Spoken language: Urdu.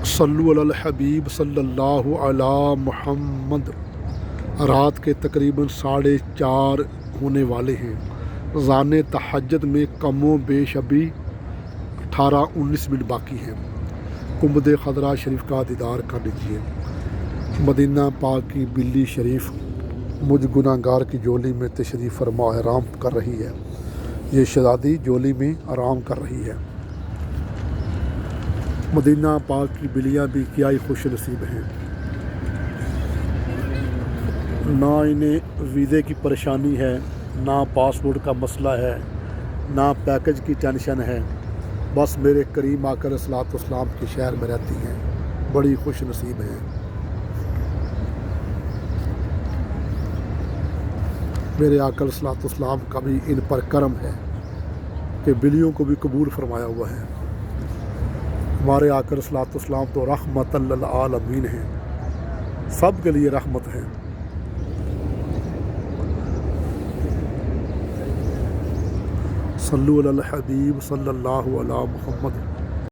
صلو علی الحبیب صلی اللہ علی محمد۔ رات کے تقریباً 4:30 ہونے والے ہیں۔ اذان تہجد میں کم و بیش ابھی 18-19 منٹ باقی ہیں۔ گنبد خضرا شریف کا دیدار کر لیجیے۔ مدینہ پاک کی بلی شریف مجھ گناہ گار کی جولی میں تشریف فرما آرام کر رہی ہے۔ یہ شہزادی جولی میں آرام کر رہی ہے۔ مدینہ پاک کی بلیاں بھی کیا ہی خوش نصیب ہیں، نہ انہیں ویزے کی پریشانی ہے، نہ پاسپورٹ کا مسئلہ ہے، نہ پیکج کی ٹینشن ہے، بس میرے کریم آقا علیہ الصلوۃ والسلام کے شہر میں رہتی ہیں، بڑی خوش نصیب ہیں۔ میرے آقا علیہ الصلوۃ والسلام کا بھی ان پر کرم ہے کہ بلیوں کو بھی قبول فرمایا ہوا ہے۔ ہمارے آقا علیہ الصلوۃ والسلام تو رحمت للعالمین ہیں، سب کے لیے رحمت ہے۔ صلو علی الحبیب صلی اللہ علی محمد۔